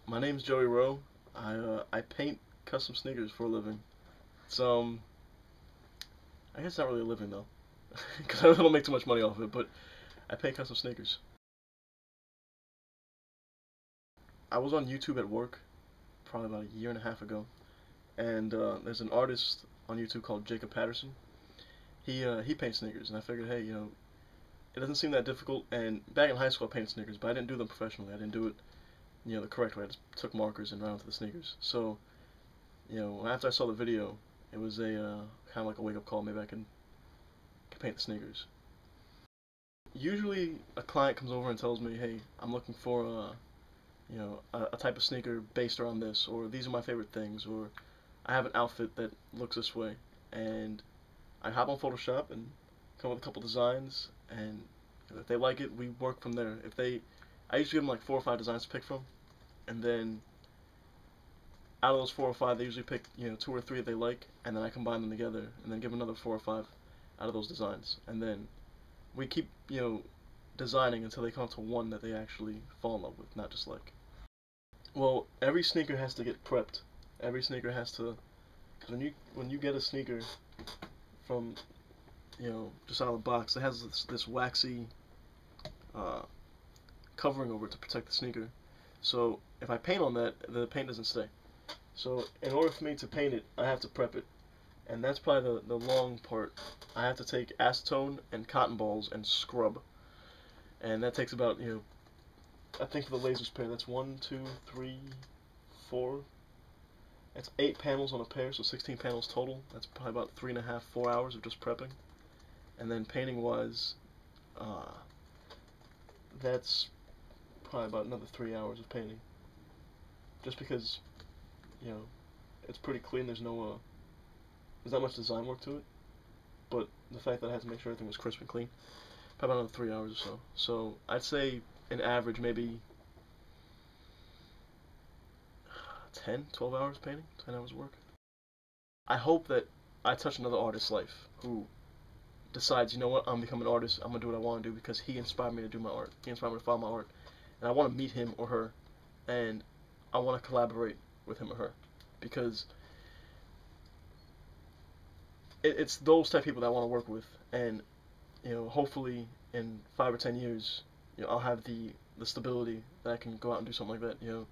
My name's Joey Rowe. I paint custom sneakers for a living. It's I guess not really a living though, because I don't make too much money off of it. But I paint custom sneakers. I was on YouTube at work probably about a year and a half ago, and there's an artist on YouTube called Jacob Patterson. He paints sneakers, and I figured, hey, it doesn't seem that difficult. And back in high school, I painted sneakers, but I didn't do them professionally. I didn't do it, the correct way. I just took markers and ran onto the sneakers. So, after I saw the video, it was a kind of like a wake-up call. Maybe I can paint the sneakers. Usually, a client comes over and tells me, "Hey, I'm looking for a type of sneaker based around this, or these are my favorite things, or I have an outfit that looks this way," and I hop on Photoshop and come up with a couple designs, and if they like it, we work from there. I usually give them like 4 or 5 designs to pick from, and then out of those 4 or 5, they usually pick 2 or 3 that they like, and then I combine them together, and then give them another 4 or 5 out of those designs, and then we keep designing until they come up to one that they actually fall in love with, not just like. Well, every sneaker has to get prepped. Every sneaker has to, because when you get a sneaker from just out of the box, it has this waxy uh, covering over it to protect the sneaker. So if I paint on that, the paint doesn't stay. So in order for me to paint it, I have to prep it, and that's probably the long part. I have to take acetone and cotton balls and scrub, and that takes about I think for the lasers pair, that's 1, 2, 3, 4. That's 8 panels on a pair, so 16 panels total. That's probably about 3.5, 4 hours of just prepping. And then painting wise, that's probably about another 3 hours of painting. Just because, it's pretty clean. There's not much design work to it. But the fact that I had to make sure everything was crisp and clean, probably about another 3 hours or so. So I'd say an average maybe 10, 12 hours painting, 10 hours work. I hope that I touch another artist's life who decides, you know what, I'm gonna become an artist, I'm gonna do what I want to do because he inspired me to do my art. He inspired me to follow my art. And I want to meet him or her, and I want to collaborate with him or her because it's those type of people that I want to work with. And hopefully in 5 or 10 years, I'll have the stability that I can go out and do something like that.